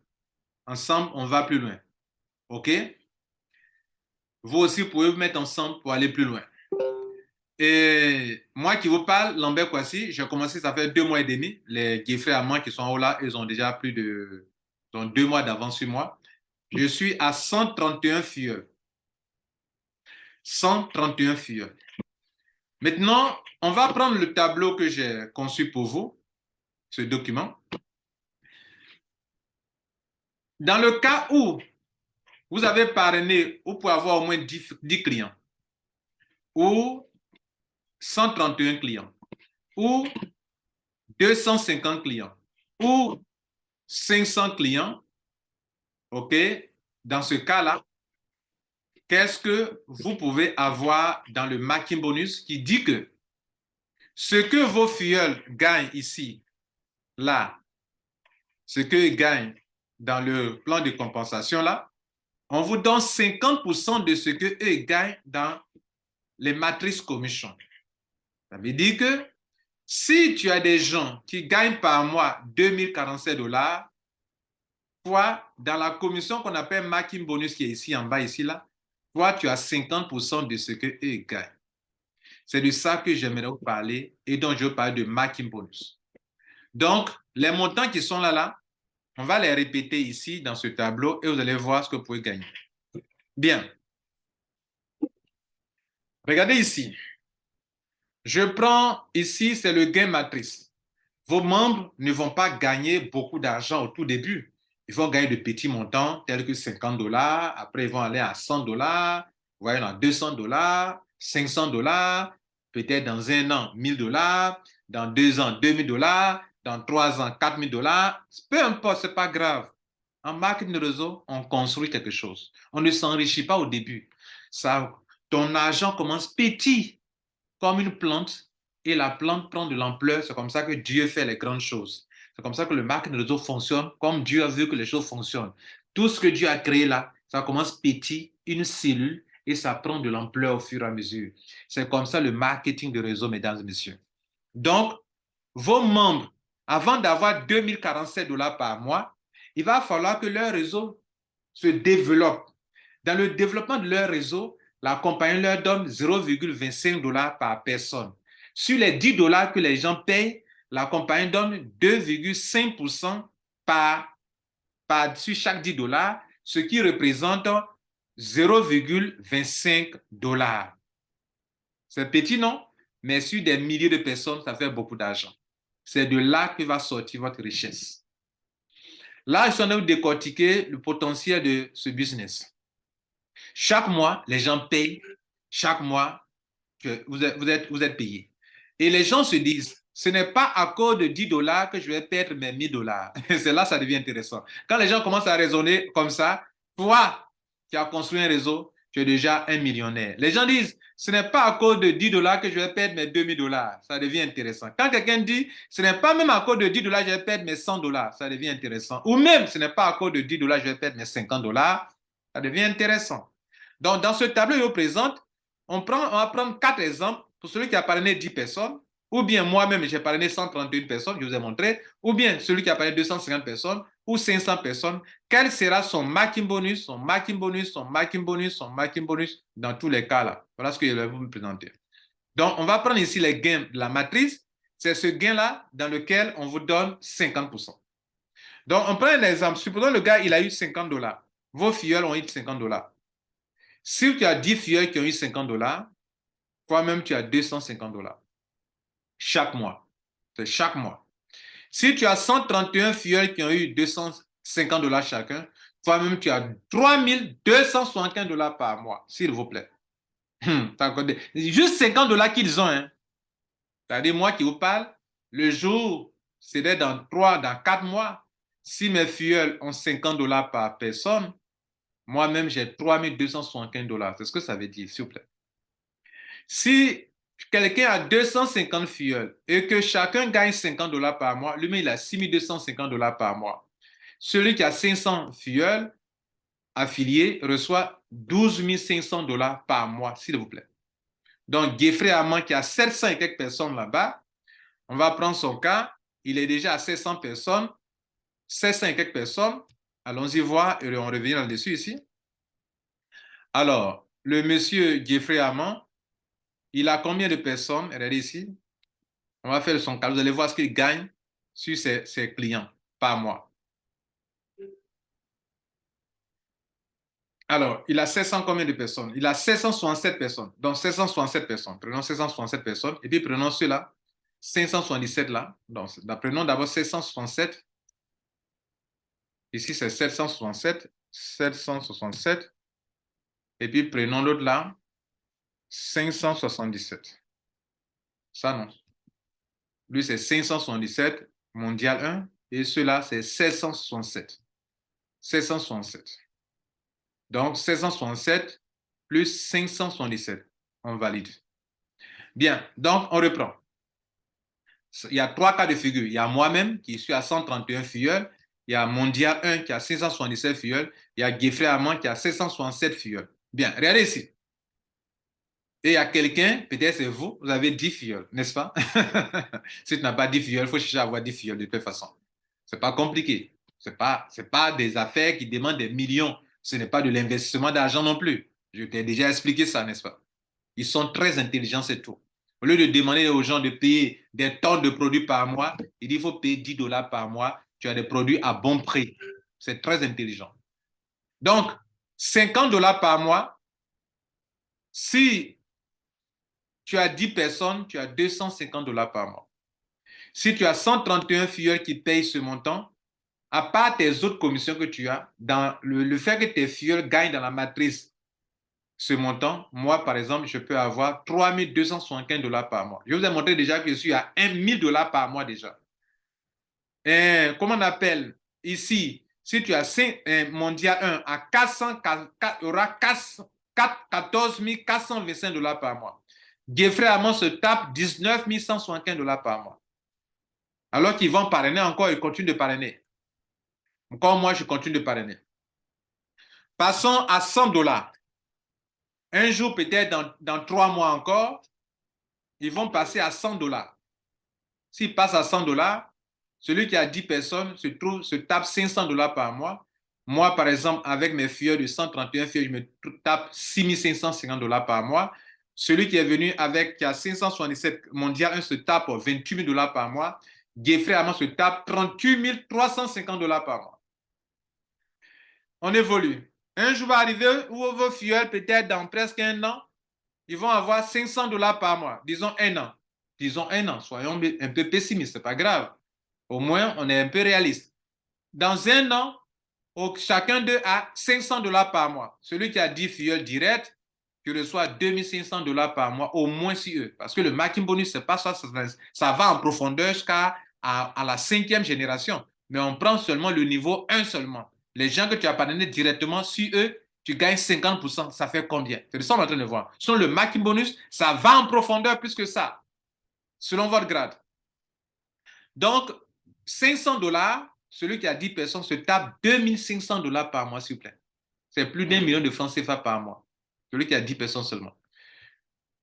Ensemble, on va plus loin. OK? Vous aussi, vous pouvez vous mettre ensemble pour aller plus loin. Et moi qui vous parle, Lambert Kwasi, j'ai commencé, ça fait 2 mois et demi. Les frères à moi qui sont là, ils ont déjà plus de 2 mois d'avance sur moi. Je suis à 131 filleuls. 131 filleuls. Maintenant, on va prendre le tableau que j'ai conçu pour vous, ce document. Dans le cas où vous avez parrainé, vous pouvez avoir au moins 10 clients, ou 131 clients, ou 250 clients, ou 500 clients, OK? Dans ce cas-là, qu'est-ce que vous pouvez avoir dans le marketing bonus qui dit que ce que vos filleuls gagnent ici, là, ce qu'ils gagnent dans le plan de compensation, là, on vous donne 50% de ce qu'eux gagnent dans les matrices commission. Ça veut dire que si tu as des gens qui gagnent par mois $2047, toi, dans la commission qu'on appelle marketing bonus qui est ici en bas, ici, là, toi, tu as 50% de ce qu'eux gagnent. C'est de ça que j'aimerais vous parler et dont je veux parler de marketing bonus. Donc, les montants qui sont là, on va les répéter ici dans ce tableau et vous allez voir ce que vous pouvez gagner. Bien. Regardez ici. Je prends ici, c'est le gain matrice. Vos membres ne vont pas gagner beaucoup d'argent au tout début. Ils vont gagner de petits montants tels que $50. Après, ils vont aller à $100. Vous voyez, dans $200, $500, peut-être dans 1 an, $1000, dans 2 ans, $2000, dans 3 ans, $4000. Peu importe, ce n'est pas grave. En marketing de réseau, on construit quelque chose. On ne s'enrichit pas au début. Ça, ton argent commence petit, comme une plante, et la plante prend de l'ampleur. C'est comme ça que Dieu fait les grandes choses. C'est comme ça que le marketing de réseau fonctionne, comme Dieu a vu que les choses fonctionnent. Tout ce que Dieu a créé là, ça commence petit, une cellule, et ça prend de l'ampleur au fur et à mesure. C'est comme ça le marketing de réseau, mesdames et messieurs. Donc, vos membres, avant d'avoir $2047 par mois, il va falloir que leur réseau se développe. Dans le développement de leur réseau, la compagnie leur donne $0,25 par personne. Sur les $10 que les gens payent, la compagnie donne 2,5% sur chaque $10, ce qui représente $0,25. C'est petit, non? Mais sur des milliers de personnes, ça fait beaucoup d'argent. C'est de là que va sortir votre richesse. Là, je suis en train de décortiquer le potentiel de ce business. Chaque mois, les gens payent. Chaque mois, que vous êtes payé. Et les gens se disent, ce n'est pas à cause de $10 que je vais perdre mes $1000. C'est là que ça devient intéressant. Quand les gens commencent à raisonner comme ça, toi qui as construit un réseau, tu es déjà un millionnaire. Les gens disent, ce n'est pas à cause de $10 que je vais perdre mes $2000. Ça devient intéressant. Quand quelqu'un dit, ce n'est pas même à cause de $10 que je vais perdre mes $100, ça devient intéressant. Ou même, ce n'est pas à cause de $10 que je vais perdre mes $50, ça devient intéressant. Donc, dans ce tableau, je vous présente, on va prendre 4 exemples pour celui qui a parrainé 10 personnes, ou bien moi-même, j'ai parrainé 131 personnes, je vous ai montré, ou bien celui qui a parrainé 250 personnes, ou 500 personnes. Quel sera son marketing bonus, son marketing bonus, son marketing bonus, son marketing bonus, dans tous les cas là. Voilà ce que je vais vous présenter. Donc, on va prendre ici les gains de la matrice. C'est ce gain-là dans lequel on vous donne 50%. Donc, on prend un exemple. Supposons le gars, il a eu $50. Vos filleuls ont eu $50. Si tu as 10 filleuls qui ont eu $50, toi-même, tu as $250 chaque mois. C'est chaque mois. Si tu as 131 filleuls qui ont eu $250 chacun, toi-même, tu as $3275 par mois, s'il vous plaît. Juste $50 qu'ils ont. Hein. C'est-à-dire, moi qui vous parle, le jour, c'est dans 4 mois, Si mes filleuls ont 50 dollars par personne, moi-même, j'ai 3275 dollars. C'est ce que ça veut dire, s'il vous plaît. Si quelqu'un a 250 filleuls et que chacun gagne 50 dollars par mois, lui-même, il a 6250 dollars par mois. Celui qui a 500 filleuls affiliés reçoit 12 500 dollars par mois, s'il vous plaît. Donc, Geoffrey Amand, qui a 700 et quelques personnes là-bas, on va prendre son cas, il est déjà à 700 personnes, 700 et quelques personnes. Allons-y voir et on revient là-dessus ici. Alors, le monsieur Geoffrey Amand, il a combien de personnes? Regardez ici. On va faire son cas. Vous allez voir ce qu'il gagne sur ses clients par mois. Alors, il a 700 combien de personnes? Il a 767 personnes. Donc, 767 personnes. Prenons 767 personnes. Et puis, prenons ceux-là. 577 là. Donc, prenons d'abord 767. Ici, c'est 767. 767. Et puis, prenons l'autre là. 577. Ça, non. Lui, c'est 577, mondial 1. Et ceux-là, c'est 767. 767. Donc, 767 plus 577. On valide. Bien, donc on reprend. Il y a 3 cas de figure. Il y a moi-même qui suis à 131 filleuls. Il y a Mondial 1 qui a 577 filleuls. Il y a Geoffrey Amand qui a 767 filleuls. Bien, regardez ici. Et il y a quelqu'un, peut-être c'est vous, vous avez 10 filleuls, n'est-ce pas? Si tu n'as pas 10 filleuls, il faut chercher à avoir 10 filleuls de toute façon. Ce n'est pas compliqué. Ce n'est pas des affaires qui demandent des millions. Ce n'est pas de l'investissement d'argent non plus. Je t'ai déjà expliqué ça, n'est-ce pas? Ils sont très intelligents, c'est tout. Au lieu de demander aux gens de payer des tonnes de produits par mois, il dit qu'il faut payer 10 dollars par mois. Tu as des produits à bon prix. C'est très intelligent. Donc, 50 dollars par mois, si tu as 10 personnes, tu as 250 dollars par mois. Si tu as 131 filleuls qui payent ce montant, à part tes autres commissions que tu as, dans le fait que tes filleuls gagnent dans la matrice ce montant, moi, par exemple, je peux avoir 3275 dollars par mois. Je vous ai montré déjà que je suis à 1000 dollars par mois déjà. Et, comment on appelle ici, si tu as 5, mondial 1 à 400, il y aura 14 425 dollars par mois. Geoffrey Amand se tape 19 175 dollars par mois. Alors qu'ils vont parrainer encore, ils continuent de parrainer. Encore moi, je continue de parrainer. Passons à 100 dollars. Un jour, peut-être dans 3 mois encore, ils vont passer à 100 dollars. S'ils passent à 100 dollars, celui qui a 10 personnes se tape 500 dollars par mois. Moi, par exemple, avec mes filleuls de 131 filleuls, je me tape 6 550 dollars par mois. Celui qui est venu qui a 577 mondial 1 se tape 28 000 dollars par mois. Geoffrey Amand se tape 38 350 dollars par mois. On évolue. Un jour va arriver où vos filleuls, peut-être dans presque un an, ils vont avoir 500 dollars par mois. Disons un an. Disons un an. Soyons un peu pessimistes, ce n'est pas grave. Au moins, on est un peu réaliste. Dans un an, chacun d'eux a 500 dollars par mois. Celui qui a 10 filleuls directs, qui reçoit 2500 dollars par mois, au moins si eux. Parce que le marketing bonus, c'est pas ça, ça va en profondeur jusqu'à la 5e génération. Mais on prend seulement le niveau 1 seulement. Les gens que tu as parrainé directement, si eux, tu gagnes 50%, ça fait combien? C'est ça qu'on est en train de voir. Selon le marketing bonus, ça va en profondeur plus que ça, selon votre grade. Donc, 500 dollars, celui qui a 10 personnes se tape 2500 dollars par mois, s'il vous plaît. C'est plus d'1 million de francs CFA par mois. Celui qui a 10 personnes seulement.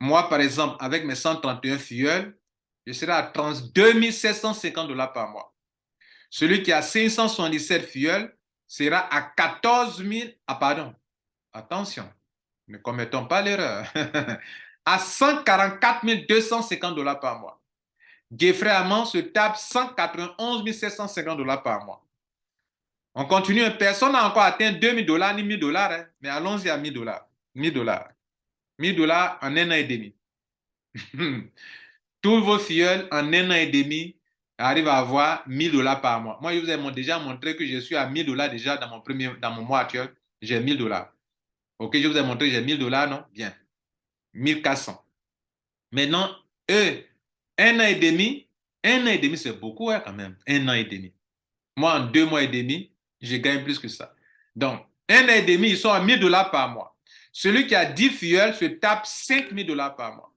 Moi, par exemple, avec mes 131 filleuls, je serai à 32 750 dollars par mois. Celui qui a 577 filleuls sera à 14 000. Ah, pardon. Attention. Ne commettons pas l'erreur. À 144 250 dollars par mois. Geoffrey Amand se tape 191 750 dollars par mois. On continue. Personne n'a encore atteint 2000 dollars ni 1000 dollars. Hein, mais allons-y à 1000 dollars. 1000 dollars. 1000 dollars en un an et demi. Tous vos filleuls en un an et demi arrivent à avoir 1000 dollars par mois. Moi, je vous ai déjà montré que je suis à 1000 dollars déjà dans mon mois actuel. J'ai 1000 dollars. OK, je vous ai montré que j'ai 1000 dollars, non? Bien. 1400. Maintenant, eux, un an et demi, c'est beaucoup hein, quand même. Un an et demi. Moi, en 2 mois et demi, je gagne plus que ça. Donc, 1 an et demi, ils sont à $1 000 par mois. Celui qui a 10 fuels se tape $5 000 par mois.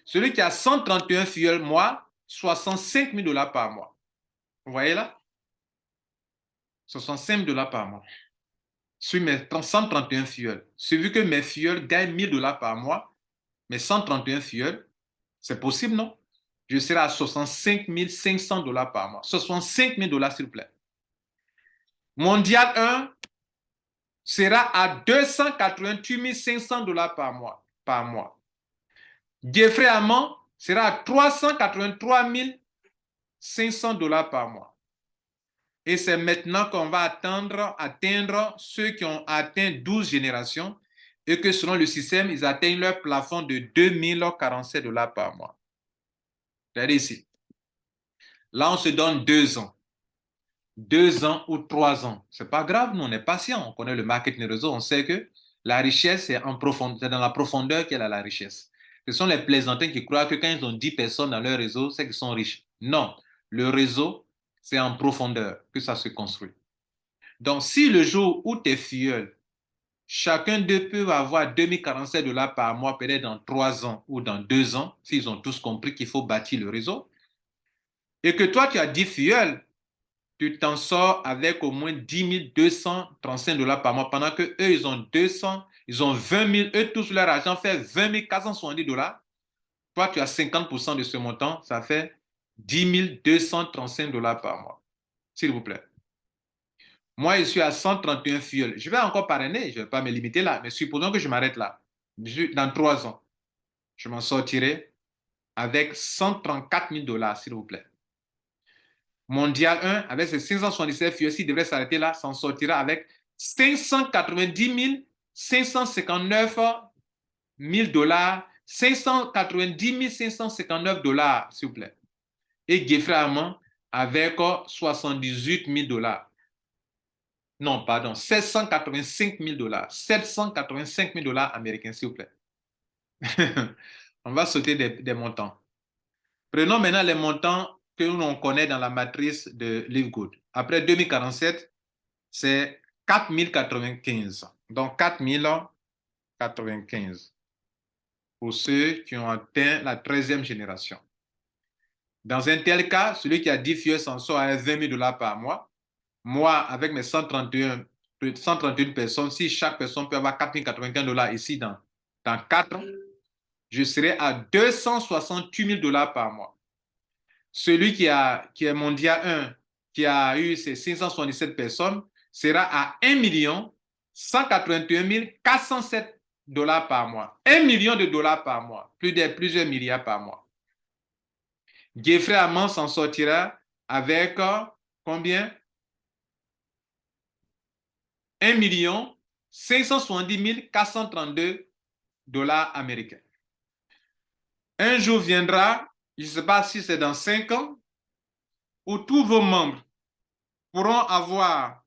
Celui qui a 131 fuels, moi, $65 000 par mois. Vous voyez là? $65 par mois. Sur mes 131 fuels. Celui que mes fuels gagnent $1 000 par mois, mes 131 fuels, c'est possible, non? Je serai à $65 500 par mois. $65 000, s'il vous plaît. Mondial 1 sera à $288 500 par mois. Jeffrey Amand sera à $383 500 par mois. Et c'est maintenant qu'on va atteindre ceux qui ont atteint 12 générations et que selon le système, ils atteignent leur plafond de $2047 par mois. Regardez ici. Là, on se donne 2 ans. 2 ans ou 3 ans. Ce n'est pas grave, nous, on est patient. On connaît le marketing réseau, on sait que la richesse, c'est dans la profondeur qu'elle a la richesse. Ce sont les plaisantins qui croient que quand ils ont 10 personnes dans leur réseau, c'est qu'ils sont riches. Non, le réseau, c'est en profondeur que ça se construit. Donc, si le jour où tes filleuls, chacun d'eux peut avoir $2047 par mois, peut-être dans 3 ans ou dans 2 ans, s'ils ont tous compris qu'il faut bâtir le réseau, et que toi, tu as 10 filleuls, tu t'en sors avec au moins $10 235 par mois, pendant que eux, ils ont 200, ils ont 20 000, eux, tous leur argent fait $20 470. Toi, tu as 50% de ce montant, ça fait $10 235 par mois. S'il vous plaît. Moi, je suis à 131 fioles. Je vais encore parrainer, je ne vais pas me limiter là, mais supposons que je m'arrête là. Dans 3 ans, je m'en sortirai avec $134 000, s'il vous plaît. Mondial 1, avec ses 577 fioles, s'il devrait s'arrêter là, s'en sortira avec $590 559 $, $590 559, s'il vous plaît. Et Jeffrey Amand avec $78 000. Non, pardon, $785 000. $785 000 américains, s'il vous plaît. On va sauter des montants. Prenons maintenant les montants que l'on connaît dans la matrice de Livegood. Après 2047, c'est 4095. Donc 4095 pour ceux qui ont atteint la 13e génération. Dans un tel cas, celui qui a 10 fioles s'en sort à $20 par mois. Moi, avec mes 131 personnes, si chaque personne peut avoir $4095 ici dans 4 ans, je serai à $268 000 par mois. Celui qui est mondial 1, qui a eu ses 577 personnes, sera à $1 407 par mois. $1 000 par mois, plusieurs milliards par mois. Jeffrey Amand s'en sortira avec combien? $1 570 432 américains. Un jour viendra, je ne sais pas si c'est dans 5 ans, où tous vos membres pourront avoir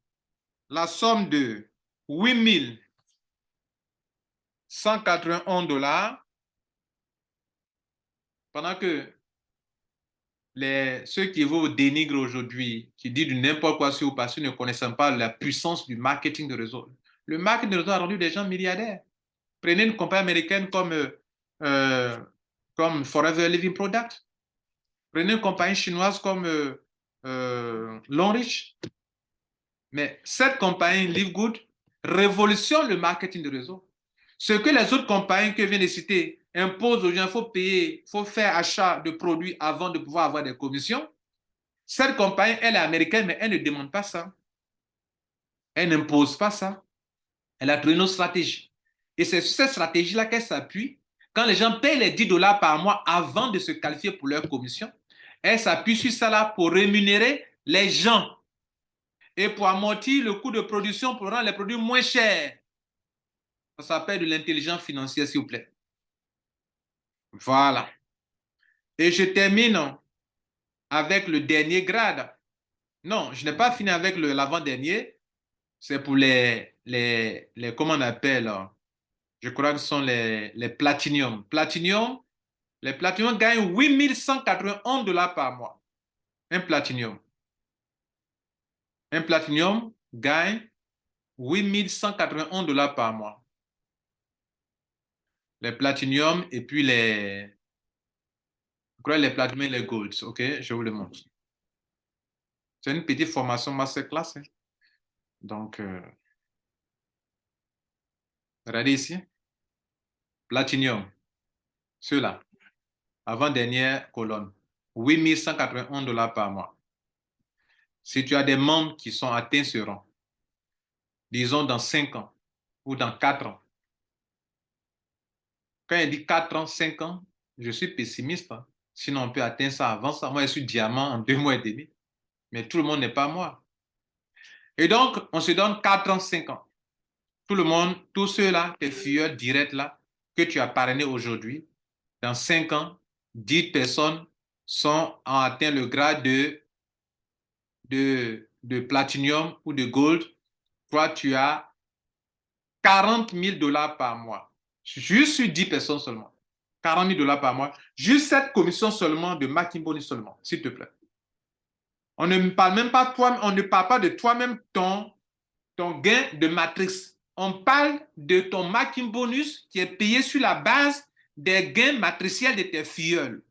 la somme de $8 191, pendant que ceux qui vous dénigrent aujourd'hui, qui disent du n'importe quoi sur vous parce qu'ils ne connaissent pas la puissance du marketing de réseau. Le marketing de réseau a rendu des gens milliardaires. Prenez une compagnie américaine comme Forever Living Product. Prenez une compagnie chinoise comme Longreach. Mais cette compagnie Livegood révolutionne le marketing de réseau. Ce que les autres compagnies que je viens de citer imposent aux gens, il faut payer, il faut faire achat de produits avant de pouvoir avoir des commissions. Cette compagnie, elle est américaine, mais elle ne demande pas ça. Elle n'impose pas ça. Elle a trouvé une autre stratégie. Et c'est sur cette stratégie-là qu'elle s'appuie. Quand les gens payent les $10 par mois avant de se qualifier pour leur commission, elle s'appuie sur ça là pour rémunérer les gens et pour amortir le coût de production pour rendre les produits moins chers. Ça s'appelle de l'intelligence financière, s'il vous plaît. Voilà. Et je termine avec le dernier grade. Non, je n'ai pas fini avec l'avant-dernier. C'est pour comment on appelle, je crois que ce sont les platinium. Les platinium gagnent $8 191 par mois. Un platinium. Un Platinum gagne 8191 $ par mois. Les Platinum et puis les Platinum et les Golds. OK, je vous le montre. C'est une petite formation masterclass. Hein. Donc, regardez ici. Platinum. Ceux-là. Avant-dernière colonne. 8191 $ par mois. Si tu as des membres qui sont atteints ce rang, disons dans 5 ans ou dans 4 ans, quand il dit 4 ans, 5 ans, je suis pessimiste. Hein. Sinon, on peut atteindre ça avant ça. Moi, je suis diamant en 2 mois et demi. Mais tout le monde n'est pas moi. Et donc, on se donne 4 ans, 5 ans. Tout le monde, tous ceux-là, tes filleuls directs là, que tu as parrainés aujourd'hui, dans 5 ans, 10 personnes ont atteint le grade de platinum ou de gold. Toi, tu as 40 000 $ par mois. Juste sur 10 personnes seulement. 40 000 $ par mois. Juste cette commission seulement de Makimboni seulement, s'il te plaît. On ne parle même pas toi, on ne parle pas de toi-même ton gain de matrice. On parle de ton marking bonus qui est payé sur la base des gains matriciels de tes filleuls.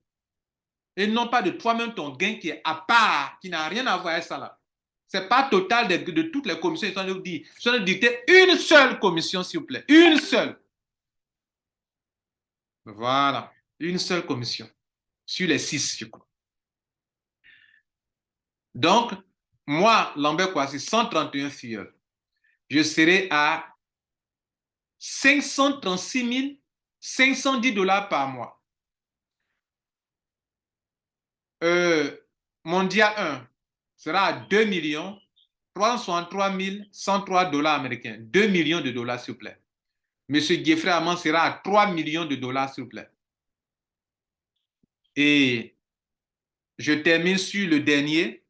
Et non pas de toi-même ton gain qui est à part, qui n'a rien à voir avec ça là. Ce n'est pas total de toutes les commissions. Ils sont dicter une seule commission, s'il vous plaît. Une seule. Voilà. Une seule commission. Sur les 6, je crois. Donc, moi, Lambert Kouassi, 131 filleuls. Je serai à 536 510 $ par mois. Mondial 1 sera à 2 363 103 $ américains. 2 millions de dollars, s'il vous plaît. Monsieur Geoffrey Amand sera à 3 millions de dollars, s'il vous plaît. Et je termine sur le dernier.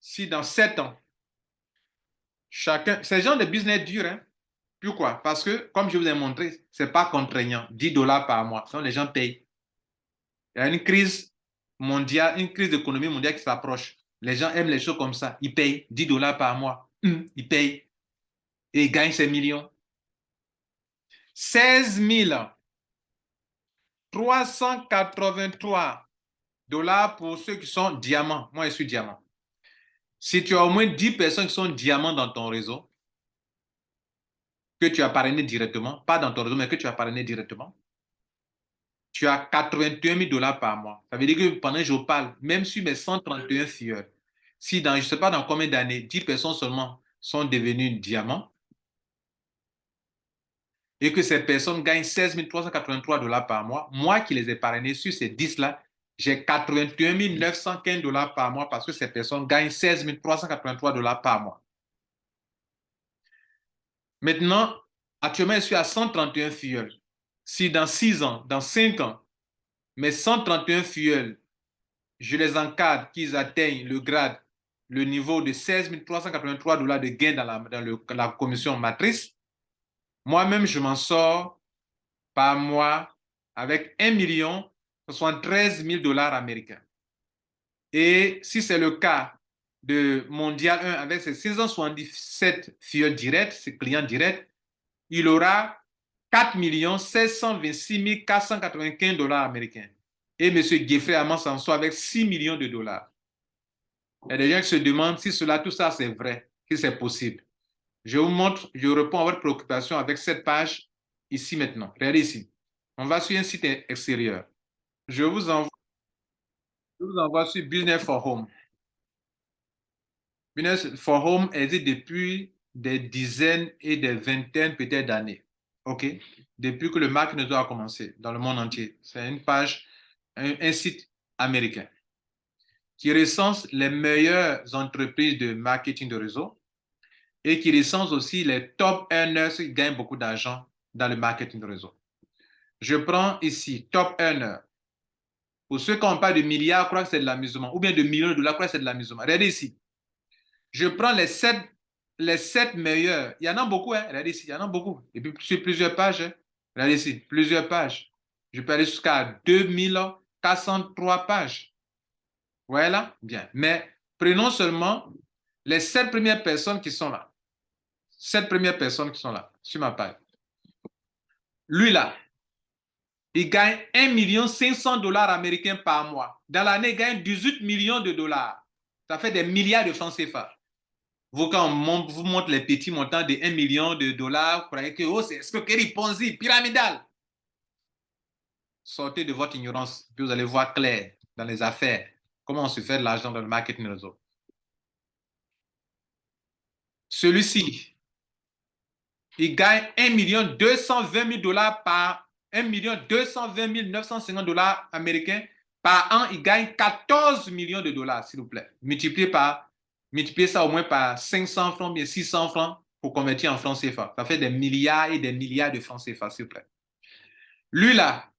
Si dans 7 ans, chacun, ces gens de business durs, hein? Pourquoi? Parce que, comme je vous ai montré, ce n'est pas contraignant. 10 $ par mois. Sinon, les gens payent. Il y a une crise mondiale, une crise d'économie mondiale qui s'approche. Les gens aiment les choses comme ça. Ils payent 10 $ par mois. Ils payent. Et ils gagnent ces millions. 16 383 $ pour ceux qui sont diamants. Moi, je suis diamant. Si tu as au moins 10 personnes qui sont diamants dans ton réseau, que tu as parrainé directement, pas dans ton réseau, mais que tu as parrainé directement, tu as 81 000 $ par mois. Ça veut dire que pendant que je parle, même sur mes 131 filleuls, si dans, je ne sais pas dans combien d'années, 10 personnes seulement sont devenues diamants, et que ces personnes gagnent 16 383 $ par mois, moi qui les ai parrainés sur ces 10-là, j'ai 81 915 $ par mois parce que ces personnes gagnent 16 383 $ par mois. Maintenant, actuellement, je suis à 131 filleuls. Si dans 6 ans, dans 5 ans, mes 131 filleuls, je les encadre qu'ils atteignent le grade, le niveau de 16 383 $ de gain dans la commission matrice, moi-même, je m'en sors par mois avec 1 073 000 $ américains. Et si c'est le cas de Mondial 1 avec ses 677 filleuls directs, ses clients directs, il aura 4 726 495 $ américains. Et M. Geoffrey Amand s'en sort avec 6 millions de dollars. Il y a des gens qui se demandent si tout ça c'est vrai, si c'est possible. Je vous montre, je réponds à votre préoccupation avec cette page ici maintenant. Regardez ici. On va sur un site extérieur. Je vous envoie sur Business for Home. Business for Home existe depuis des dizaines et des vingtaines peut-être d'années. OK? Depuis que le marketing a commencé dans le monde entier. C'est une page, un site américain qui recense les meilleures entreprises de marketing de réseau et qui recense aussi les top earners qui gagnent beaucoup d'argent dans le marketing de réseau. Je prends ici top earner. Pour ceux qui n'ont pas de milliards, croient que c'est de l'amusement, ou bien de millions de dollars, croient que c'est de l'amusement. Regardez ici. Je prends les 7 meilleurs. Il y en a beaucoup, hein? Regardez ici, il y en a beaucoup. Et puis sur plusieurs pages. Hein? Regardez ici, plusieurs pages. Je peux aller jusqu'à 2403 pages. Voilà, bien. Mais prenons seulement Les 7 premières personnes qui sont là. 7 premières personnes qui sont là, sur ma page. Lui là, il gagne 1 500 000 $ américains par mois. Dans l'année, il gagne 18 millions de dollars. Ça fait des milliards de francs CFA. Vous, quand on vous montre les petits montants de 1 million de dollars, vous croyez que oh, c'est escroquerie, Ponzi, pyramidal. Sortez de votre ignorance, puis vous allez voir clair dans les affaires. Comment on se fait de l'argent dans le marketing réseau. Celui-ci, il gagne 1 220 000 $ par 1 220 950 $ américains par an. Il gagne 14 millions de dollars, s'il vous plaît. Multipliez ça au moins par 500 francs, bien 600 francs pour convertir en francs CFA. Ça fait des milliards et des milliards de francs CFA, s'il vous plaît. Lui là,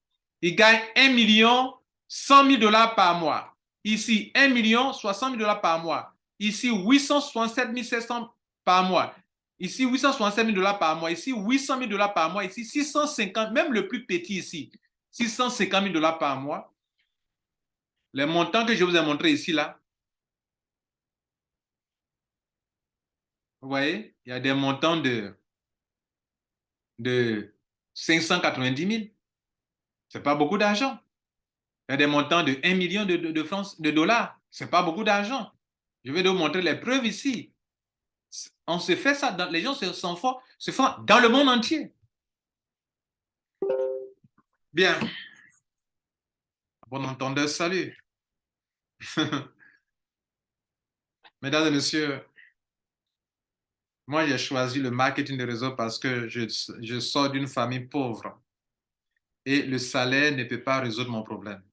il gagne 1 100 000 $ par mois. Ici, 1 60 000 $ par mois. Ici, 867 700 par mois. Ici, 867 000 $ par mois. Ici, 800 000 $ par mois. Ici, 650, même le plus petit ici, 650 000 $ par mois. Les montants que je vous ai montrés ici, là, vous voyez, il y a des montants de 590 000. Ce n'est pas beaucoup d'argent. Il y a des montants de 1 million de francs, de dollars. Ce n'est pas beaucoup d'argent. Je vais vous montrer les preuves ici. On se fait ça, les gens se font dans le monde entier. Bien. Bon entendeur, salut. Mesdames et messieurs, moi j'ai choisi le marketing de réseau parce que je sors d'une famille pauvre et le salaire ne peut pas résoudre mon problème.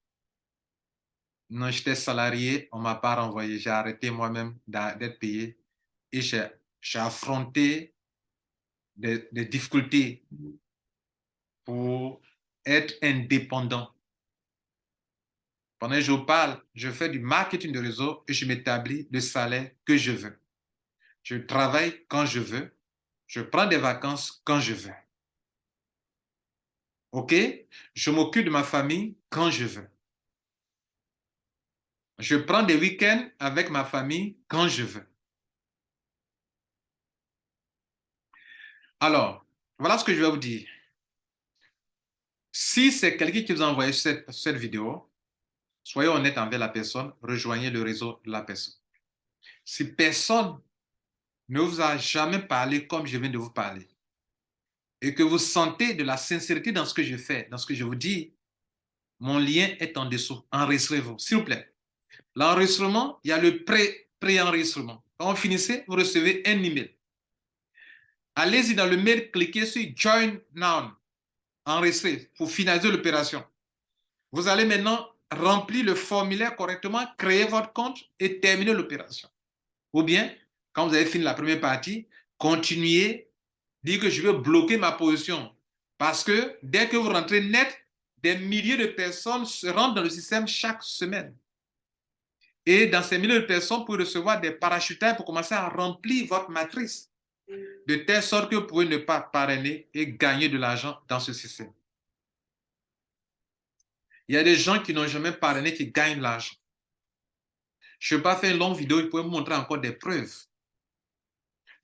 Non, j'étais salarié, on ne m'a pas renvoyé, j'ai arrêté moi-même d'être payé et j'ai affronté des difficultés pour être indépendant. Pendant que je vous parle, je fais du marketing de réseau et je m'établis le salaire que je veux. Je travaille quand je veux. Je prends des vacances quand je veux. OK? Je m'occupe de ma famille quand je veux. Je prends des week-ends avec ma famille quand je veux. Alors, voilà ce que je vais vous dire. Si c'est quelqu'un qui vous a envoyé cette vidéo, soyez honnête envers la personne, rejoignez le réseau de la personne. Si personne ne vous a jamais parlé comme je viens de vous parler, et que vous sentez de la sincérité dans ce que je fais, dans ce que je vous dis, mon lien est en dessous. Enregistrez-vous, s'il vous plaît. L'enregistrement, il y a le pré-enregistrement. Quand vous finissez, vous recevez un email. Allez-y dans le mail, cliquez sur Join Now, enregistrer pour finaliser l'opération. Vous allez maintenant remplir le formulaire correctement, créer votre compte et terminer l'opération. Ou bien, quand vous avez fini la première partie, continuez, dire que je veux bloquer ma position. Parce que dès que vous rentrez net, des milliers de personnes se rentrent dans le système chaque semaine. Et dans ces milliers de personnes, vous pouvez recevoir des parachutages pour commencer à remplir votre matrice, de telle sorte que vous pouvez ne pas parrainer et gagner de l'argent dans ce système. Il y a des gens qui n'ont jamais parrainé qui gagnent de l'argent. Je ne vais pas faire une longue vidéo, je peux vous montrer encore des preuves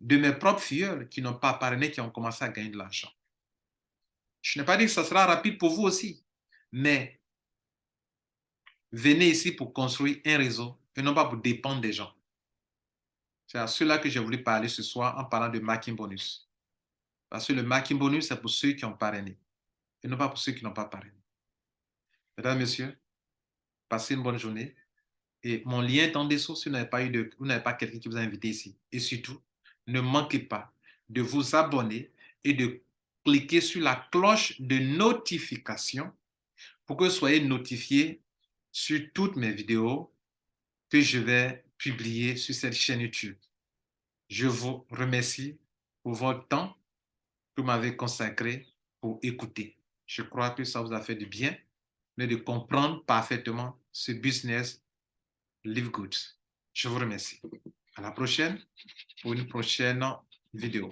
de mes propres filles qui n'ont pas parrainé, qui ont commencé à gagner de l'argent. Je n'ai pas dit que ça sera rapide pour vous aussi, mais venez ici pour construire un réseau et non pas pour dépendre des gens. C'est à cela que j'ai voulu parler ce soir en parlant de marketing bonus. Parce que le marketing bonus, c'est pour ceux qui ont parrainé et non pas pour ceux qui n'ont pas parrainé. Mesdames, Messieurs, passez une bonne journée. Et mon lien est en dessous si vous n'avez pas quelqu'un qui vous a invité ici. Et surtout, ne manquez pas de vous abonner et de cliquer sur la cloche de notification pour que vous soyez notifié sur toutes mes vidéos que je vais publier sur cette chaîne YouTube. Je vous remercie pour votre temps que vous m'avez consacré pour écouter. Je crois que ça vous a fait du bien, mais de comprendre parfaitement ce business Live Good. Je vous remercie. À la prochaine pour une prochaine vidéo.